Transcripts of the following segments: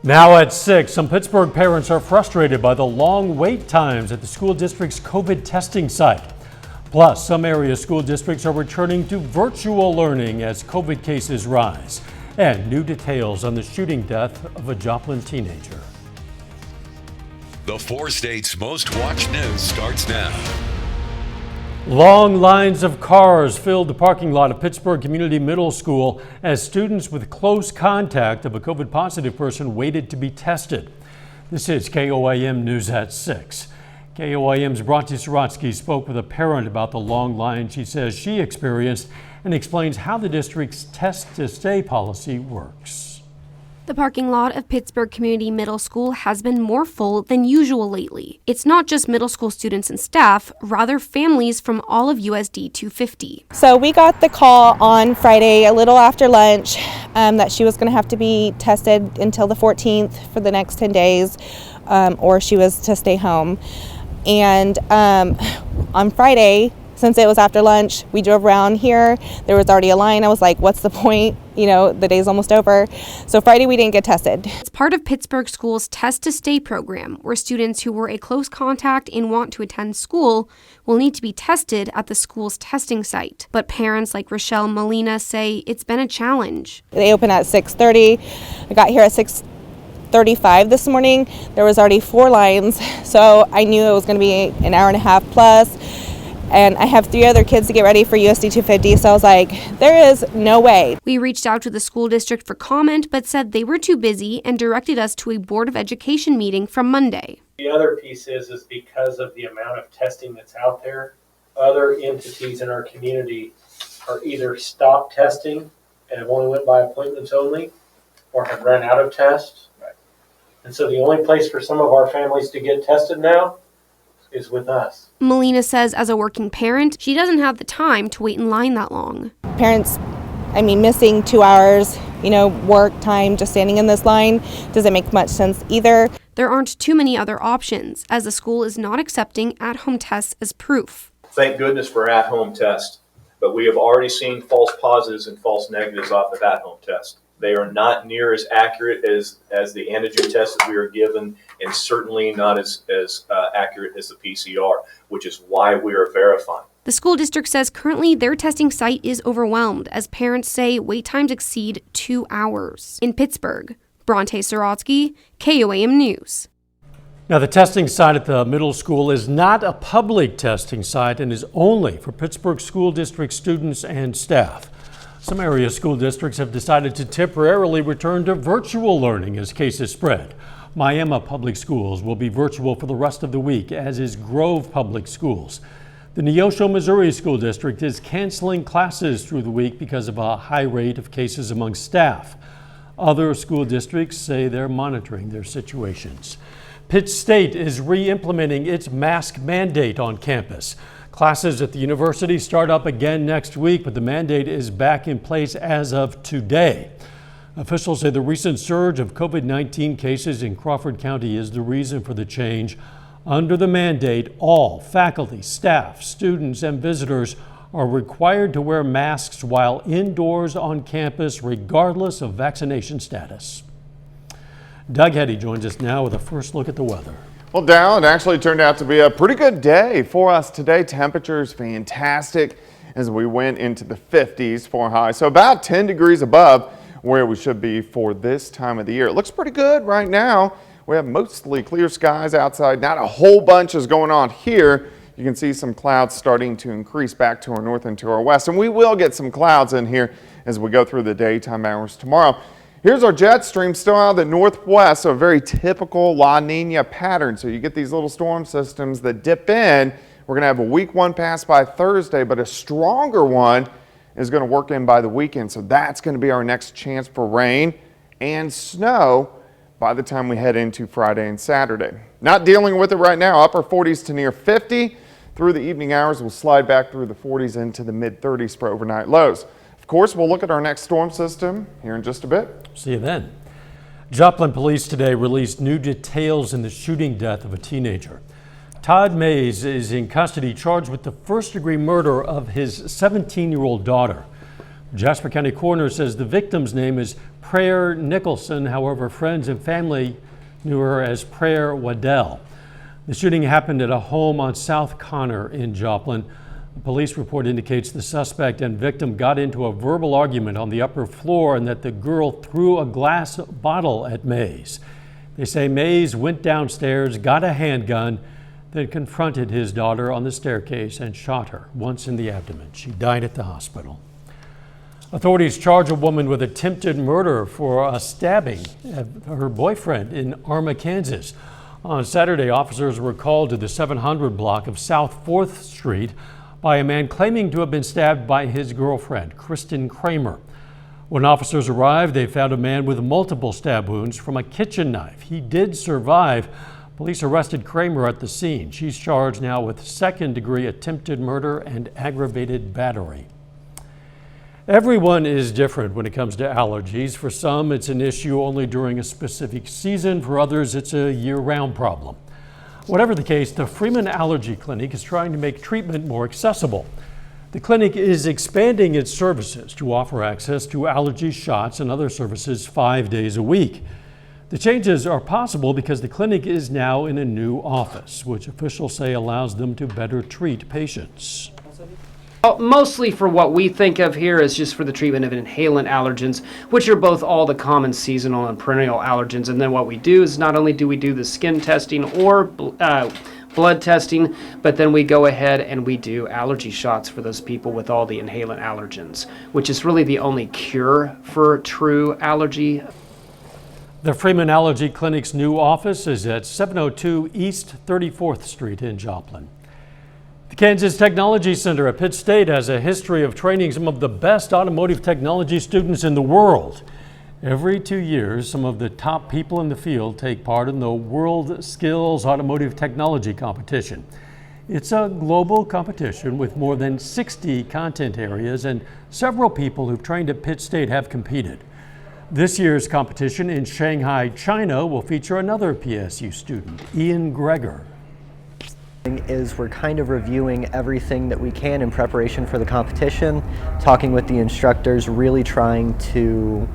Now at 6, some Pittsburgh parents are frustrated by the long wait times at the school district's COVID testing site. Plus, some area school districts are returning to virtual learning as COVID cases rise. And new details on the shooting death of a Joplin teenager. The 4 states' most watched news starts now. Long lines of cars filled the parking lot of Pittsburgh Community Middle School as students with close contact of a COVID positive person waited to be tested. This is KOAM News at 6. KOAM's Bronte Sorotsky spoke with a parent about the long line she says she experienced and explains how the district's test to stay policy works. The parking lot of Pittsburgh Community Middle School has been more full than usual lately. It's not just middle school students and staff, rather families from all of USD 250. So we got the call on Friday a little after lunch that she was going to have to be tested until the 14th for the next 10 days or she was to stay home. And on Friday, since it was after lunch, we drove around here. There was already a line. I was like, what's the point? You know, the day's almost over. So Friday we didn't get tested. It's part of Pittsburgh School's Test to Stay program, where students who were a close contact and want to attend school will need to be tested at the school's testing site. But parents like Rochelle Molina say it's been a challenge. They open at 6:30. I got here at 6:35 this morning. There was already 4 lines, so I knew it was going to be an hour and a half plus. And I have 3 other kids to get ready for USD 250, so I was like, there is no way. We reached out to the school district for comment, but said they were too busy and directed us to a Board of Education meeting from Monday. The other piece is because of the amount of testing that's out there, other entities in our community are either stopped testing and have only went by appointments only, or have run out of tests. Right. And so the only place for some of our families to get tested now is with us. Molina says as a working parent, she doesn't have the time to wait in line that long. Parents, missing 2 hours, work time just standing in this line doesn't make much sense either. There aren't too many other options, as the school is not accepting at-home tests as proof. Thank goodness for at-home tests, but we have already seen false positives and false negatives off of at-home tests. They are not near as accurate as the antigen test that we are given, and certainly not as accurate as the PCR, which is why we are verifying. The school district says currently their testing site is overwhelmed, as parents say wait times exceed 2 hours. In Pittsburgh, Bronte Sorotsky, KOAM News. Now, the testing site at the middle school is not a public testing site and is only for Pittsburgh School District students and staff. Some area school districts have decided to temporarily return to virtual learning as cases spread. Miami Public Schools will be virtual for the rest of the week, as is Grove Public Schools. The Neosho, Missouri School District is canceling classes through the week because of a high rate of cases among staff. Other school districts say they're monitoring their situations. Pitt State is re-implementing its mask mandate on campus. Classes at the university start up again next week, but the mandate is back in place as of today. Officials say the recent surge of COVID-19 cases in Crawford County is the reason for the change. Under the mandate, all faculty, staff, students, and visitors are required to wear masks while indoors on campus, regardless of vaccination status. Doug Heddy joins us now with a first look at the weather. Well, Dal, it actually turned out to be a pretty good day for us today. Temperatures fantastic as we went into the 50s for high. So about 10 degrees above where we should be for this time of the year. It looks pretty good right now. We have mostly clear skies outside. Not a whole bunch is going on here. You can see some clouds starting to increase back to our north and to our west. And we will get some clouds in here as we go through the daytime hours tomorrow. Here's our jet stream still out of the northwest, so a very typical La Nina pattern. So you get these little storm systems that dip in. We're going to have a weak one pass by Thursday, but a stronger one is going to work in by the weekend. So that's going to be our next chance for rain and snow by the time we head into Friday and Saturday. Not dealing with it right now. Upper 40s to near 50. Through the evening hours, we'll slide back through the 40s into the mid 30s for overnight lows. Of course, we'll look at our next storm system here in just a bit. See you then. Joplin police today released new details in the shooting death of a teenager. Todd Mays is in custody, charged with the first-degree murder of his 17-year-old daughter. Jasper County coroner says the victim's name is Prayer Nicholson. However, friends and family knew her as Prayer Waddell. The shooting happened at a home on South Connor in Joplin. A police report indicates the suspect and victim got into a verbal argument on the upper floor and that the girl threw a glass bottle at Mays. They say Mays went downstairs, got a handgun, then confronted his daughter on the staircase and shot her once in the abdomen. She died at the hospital. Authorities charge a woman with attempted murder for a stabbing of her boyfriend in Arma, Kansas. On Saturday, officers were called to the 700 block of South 4th Street by a man claiming to have been stabbed by his girlfriend, Kristen Kramer. When officers arrived, they found a man with multiple stab wounds from a kitchen knife. He did survive. Police arrested Kramer at the scene. She's charged now with second-degree attempted murder and aggravated battery. Everyone is different when it comes to allergies. For some, it's an issue only during a specific season. For others, it's a year-round problem. Whatever the case, the Freeman Allergy Clinic is trying to make treatment more accessible. The clinic is expanding its services to offer access to allergy shots and other services 5 days a week. The changes are possible because the clinic is now in a new office, which officials say allows them to better treat patients. Mostly for what we think of here is just for the treatment of inhalant allergens, which are both all the common seasonal and perennial allergens. And then what we do is not only do we do the skin testing or blood testing, but then we go ahead and we do allergy shots for those people with all the inhalant allergens, which is really the only cure for true allergy. The Freeman Allergy Clinic's new office is at 702 East 34th Street in Joplin. The Kansas Technology Center at Pitt State has a history of training some of the best automotive technology students in the world. Every 2 years, some of the top people in the field take part in the World Skills Automotive Technology Competition. It's a global competition with more than 60 content areas, and several people who've trained at Pitt State have competed. This year's competition in Shanghai, China will feature another PSU student, Ian Greger. Is we're kind of reviewing everything that we can in preparation for the competition, talking with the instructors, really trying to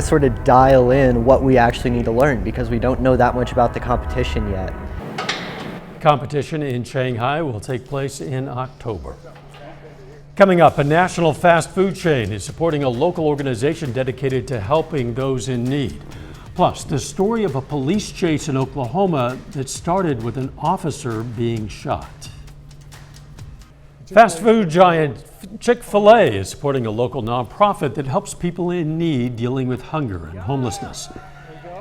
sort of dial in what we actually need to learn because we don't know that much about the competition yet. Competition in Shanghai will take place in October. Coming up, a national fast food chain is supporting a local organization dedicated to helping those in need. Plus, the story of a police chase in Oklahoma that started with an officer being shot. Fast food giant Chick-fil-A is supporting a local nonprofit that helps people in need dealing with hunger and homelessness.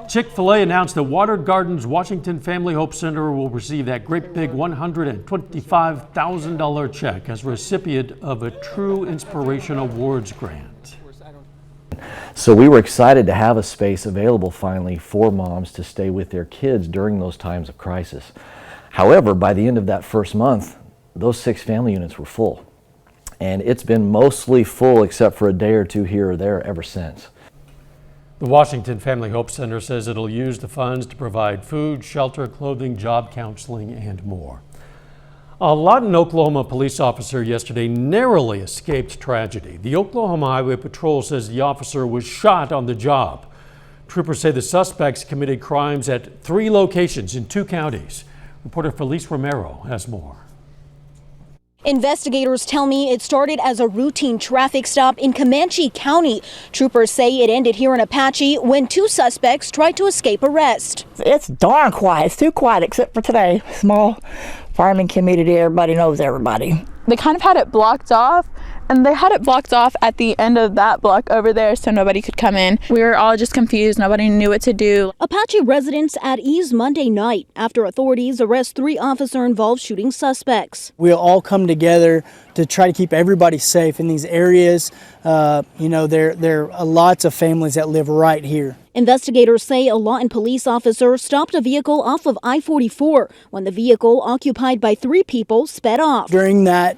Chick-fil-A announced that Water Gardens Washington Family Hope Center will receive that great big $125,000 check as recipient of a True Inspiration Awards grant. So we were excited to have a space available finally for moms to stay with their kids during those times of crisis. However, by the end of that first month, those 6 family units were full. And it's been mostly full except for a day or two here or there ever since. The Washington Family Hope Center says it'll use the funds to provide food, shelter, clothing, job counseling, and more. A Lawton, Oklahoma police officer yesterday narrowly escaped tragedy. The Oklahoma Highway Patrol says the officer was shot on the job. Troopers say the suspects committed crimes at 3 locations in 2 counties. Reporter Felice Romero has more. Investigators tell me it started as a routine traffic stop in Comanche County. Troopers say it ended here in Apache when 2 suspects tried to escape arrest. It's darn quiet. It's too quiet except for today. Small farming community, everybody knows everybody. They kind of had it blocked off, and they had it blocked off at the end of that block over there so nobody could come in. We were all just confused. Nobody knew what to do. Apache residents at ease Monday night after authorities arrest 3 officer-involved shooting suspects. We'll all come together to try to keep everybody safe in these areas. There are lots of families that live right here. Investigators say a Lawton police officer stopped a vehicle off of I-44 when the vehicle, occupied by 3 people, sped off. During that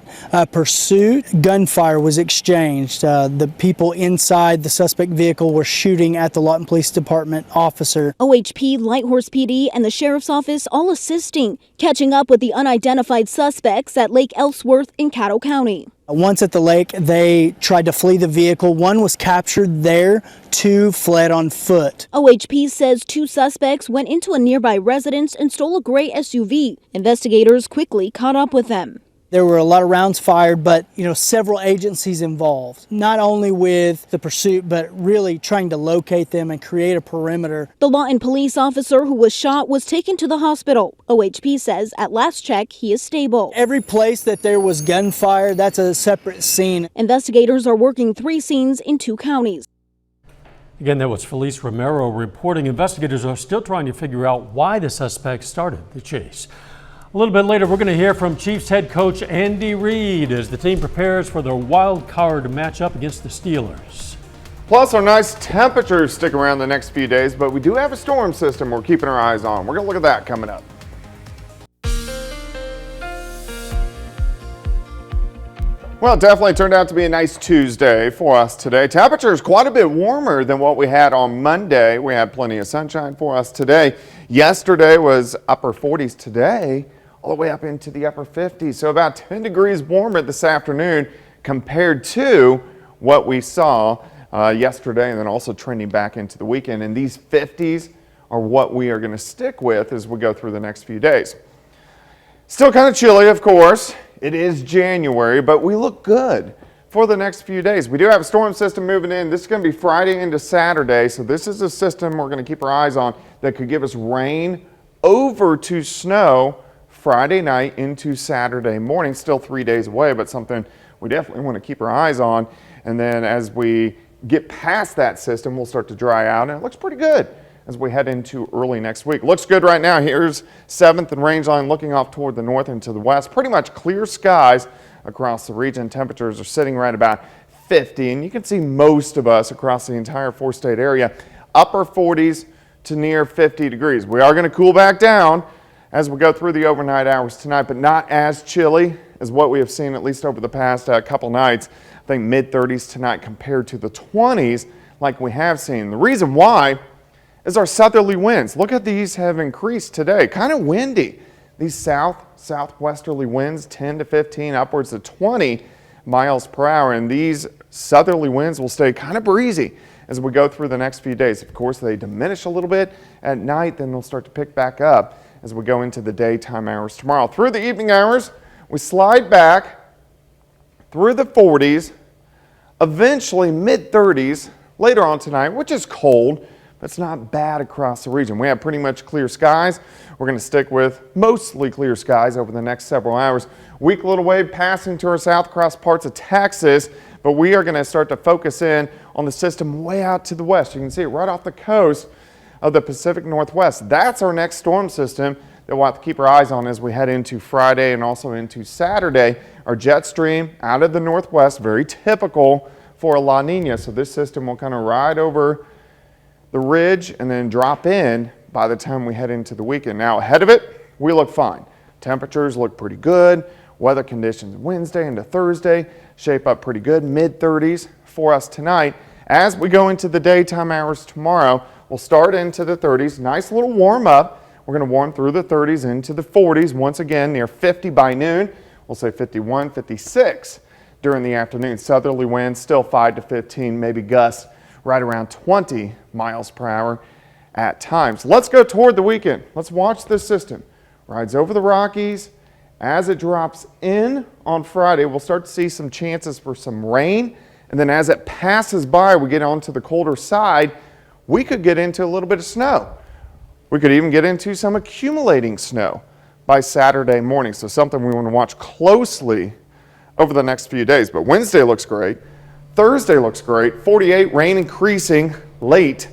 pursuit, gunfire was exchanged. The people inside the suspect vehicle were shooting at the Lawton Police Department officer. OHP, Lighthorse PD, and the Sheriff's Office all assisting, catching up with the unidentified suspects at Lake Ellsworth in Caddo County. Once at the lake, they tried to flee the vehicle. 1 was captured there, 2 fled on foot. OHP says 2 suspects went into a nearby residence and stole a gray SUV. Investigators quickly caught up with them. There were a lot of rounds fired, but several agencies involved, not only with the pursuit, but really trying to locate them and create a perimeter. The Lawton police officer who was shot was taken to the hospital. OHP says at last check, he is stable. Every place that there was gunfire, that's a separate scene. Investigators are working 3 scenes in 2 counties. Again, that was Felice Romero reporting. Investigators are still trying to figure out why the suspect started the chase. A little bit later, we're going to hear from Chiefs head coach Andy Reid as the team prepares for their wild card matchup against the Steelers. Plus, our nice temperatures stick around the next few days, but we do have a storm system we're keeping our eyes on. We're going to look at that coming up. Well, it definitely turned out to be a nice Tuesday for us today. Temperatures quite a bit warmer than what we had on Monday. We had plenty of sunshine for us today. Yesterday was upper 40s. Today, all the way up into the upper 50s. So about 10 degrees warmer this afternoon compared to what we saw yesterday, and then also trending back into the weekend. And these 50s are what we are going to stick with as we go through the next few days. Still kind of chilly, of course. It is January, but we look good for the next few days. We do have a storm system moving in. This is going to be Friday into Saturday, so this is a system we're going to keep our eyes on that could give us rain over to snow Friday night into Saturday morning. Still 3 days away, but something we definitely want to keep our eyes on. And then as we get past that system, we'll start to dry out, and it looks pretty good as we head into early next week. Looks good right now. Here's 7th and range line looking off toward the north and to the west. Pretty much clear skies across the region. Temperatures are sitting right about 50, and you can see most of us across the entire 4-state area upper 40s to near 50 degrees. We are going to cool back down as we go through the overnight hours tonight, but not as chilly as what we have seen at least over the past couple nights. I think mid-30s tonight compared to the 20s like we have seen. The reason why is our southerly winds. Look at these have increased today. Kind of windy. These southwesterly winds 10 to 15, upwards of 20 miles per hour. And these southerly winds will stay kind of breezy as we go through the next few days. Of course, they diminish a little bit at night, then they'll start to pick back up as we go into the daytime hours tomorrow. Through the evening hours, we slide back through the 40s, eventually mid-30s later on tonight, which is cold. It's not bad across the region. We have pretty much clear skies. We're going to stick with mostly clear skies over the next several hours. Weak little wave passing to our south across parts of Texas, but we are going to start to focus in on the system way out to the west. You can see it right off the coast of the Pacific Northwest. That's our next storm system that we'll have to keep our eyes on as we head into Friday and also into Saturday. Our jet stream out of the northwest, very typical for a La Nina. So this system will kind of ride over the ridge and then drop in by the time we head into the weekend. Now ahead of it, we look fine. Temperatures look pretty good. Weather conditions Wednesday into Thursday shape up pretty good. Mid-30s for us tonight. As we go into the daytime hours tomorrow, we'll start into the 30s. Nice little warm up. We're going to warm through the 30s into the 40s. Once again, near 50 by noon. We'll say 51, 56 during the afternoon. Southerly winds still 5 to 15, maybe gusts right around 20 miles per hour at times. Let's go toward the weekend. Let's watch this system. Rides over the Rockies. As it drops in on Friday, we'll start to see some chances for some rain. And then as it passes by, we get onto the colder side, we could get into a little bit of snow. We could even get into some accumulating snow by Saturday morning. So something we want to watch closely over the next few days. But Wednesday looks great. Thursday looks great. 48, rain increasing late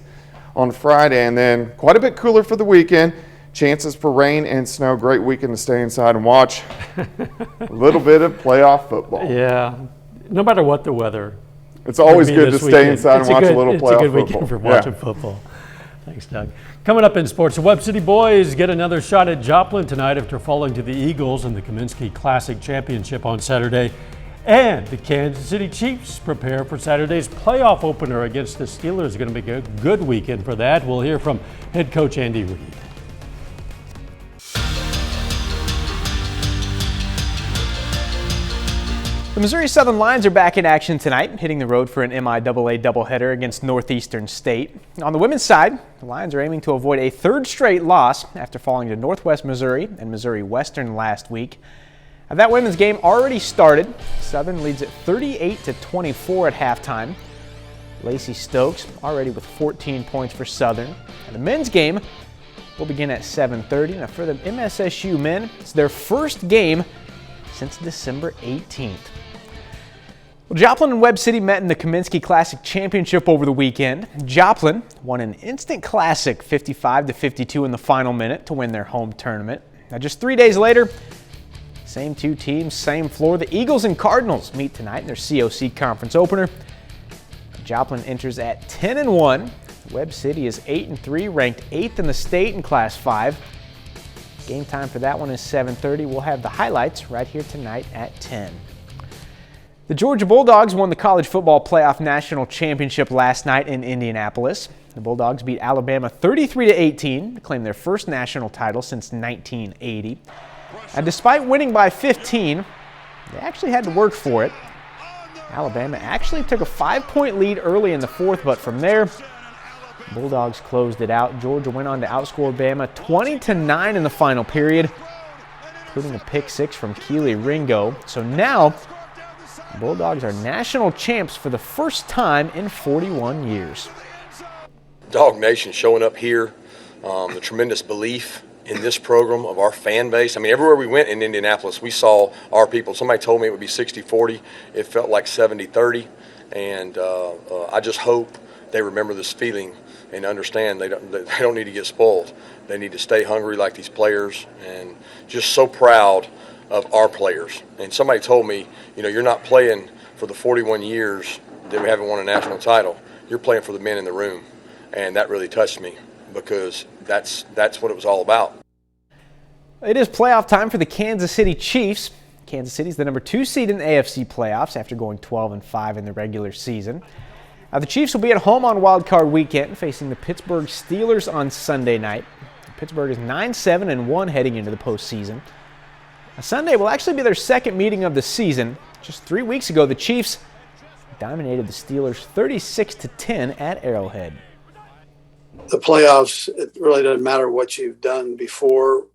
on Friday, and then quite a bit cooler for the weekend. Chances for rain and snow. Great weekend to stay inside and watch a little bit of playoff football. Yeah, no matter what the weather. It's always good to stay inside and watch a little playoff football. It's a good weekend for watching football. Thanks, Doug. Coming up in sports, the Webb City boys get another shot at Joplin tonight after falling to the Eagles in the Kaminsky Classic Championship on Saturday. And the Kansas City Chiefs prepare for Saturday's playoff opener against the Steelers. It's going to be a good weekend for that. We'll hear from head coach Andy Reid. The Missouri Southern Lions are back in action tonight, hitting the road for an MIAA doubleheader against Northeastern State. On the women's side, the Lions are aiming to avoid a third straight loss after falling to Northwest Missouri and Missouri Western last week. Now, that women's game already started. Southern leads at 38-24 at halftime. Lacey Stokes already with 14 points for Southern. And the men's game will begin at 7:30. Now for the MSSU men, it's their first game since December 18th. Well, Joplin and Webb City met in the Kaminsky Classic Championship over the weekend. Joplin won an instant classic 55-52 in the final minute to win their home tournament. Now just 3 days later, same two teams, same floor. The Eagles and Cardinals meet tonight in their COC conference opener. Joplin enters at 10-1. Webb City is 8-3, ranked 8th in the state in Class 5. Game time for that one is 7:30. We'll have the highlights right here tonight at 10. The Georgia Bulldogs won the College Football Playoff National Championship last night in Indianapolis. The Bulldogs beat Alabama 33-18 to claim their first national title since 1980. And despite winning by 15, they actually had to work for it. Alabama actually took a 5-point lead early in the fourth, but from there, Bulldogs closed it out. Georgia went on to outscore Bama 20-9 in the final period, including a pick six from Keely Ringo. So now, Bulldogs are national champs for the first time in 41 years. Dog Nation showing up here, the tremendous belief in this program of our fan base. I mean, everywhere we went in Indianapolis, we saw our people. Somebody told me it would be 60-40. It felt like 70-30. And I just hope they remember this feeling and understand they don't need to get spoiled. They need to stay hungry like these players, and just so proud of our players. And somebody told me, you know, you're not playing for the 41 years that we haven't won a national title. You're playing for the men in the room. And that really touched me, because that's what it was all about. It is playoff time for the Kansas City Chiefs. Kansas City is the number 2 seed in the AFC playoffs after going 12-5 in the regular season. Now, the Chiefs will be at home on Wild Card Weekend, facing the Pittsburgh Steelers on Sunday night. Pittsburgh is 9-7-1 heading into the postseason. Now, Sunday will actually be their second meeting of the season. Just 3 weeks ago, the Chiefs dominated the Steelers 36-10 at Arrowhead. The playoffs, it really doesn't matter what you've done before.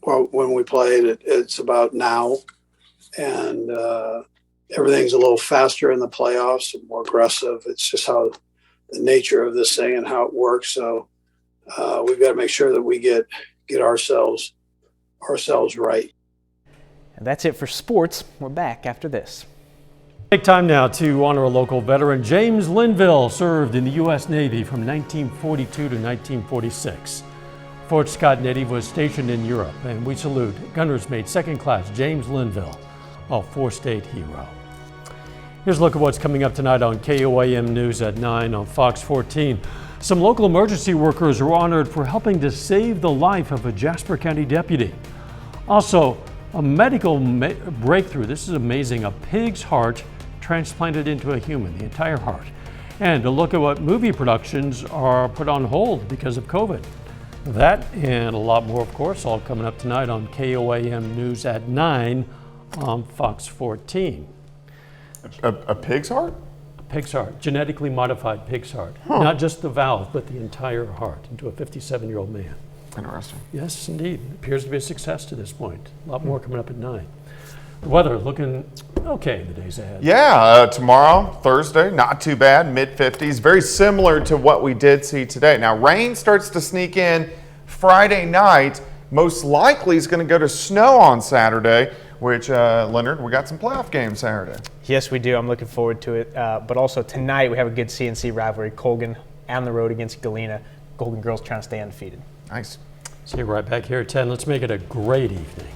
When we played, it's about now. And everything's a little faster in the playoffs and more aggressive. It's just how the nature of this thing and how it works. So we've got to make sure that we get ourselves right. And that's it for sports. We're back after this. Take time now to honor a local veteran. James Linville served in the U.S. Navy from 1942 to 1946. Fort Scott native was stationed in Europe, and we salute Gunner's Mate Second Class James Linville, a four-state hero. Here's a look at what's coming up tonight on KOAM News at 9 on Fox 14. Some local emergency workers are honored for helping to save the life of a Jasper County deputy. Also, a medical breakthrough. This is amazing. A pig's heart transplanted into a human, the entire heart. And a look at what movie productions are put on hold because of COVID. That and a lot more, of course, all coming up tonight on KOAM News at 9 on Fox 14. A pig's heart? A pig's heart, genetically modified pig's heart. Huh. Not just the valve, but the entire heart into a 57-year-old man. Interesting. Yes, indeed. It appears to be a success to this point. A lot more coming up at 9. The weather looking okay the days ahead. Yeah, tomorrow, Thursday, not too bad, mid-50s. Very similar to what we did see today. Now, rain starts to sneak in Friday night. Most likely is going to go to snow on Saturday, which, Leonard, we got some playoff games Saturday. Yes, we do. I'm looking forward to it. But also tonight we have a good CNC rivalry. Colgan on the road against Galena. Golden Girls trying to stay undefeated. Nice. See you right back here at 10. Let's make it a great evening.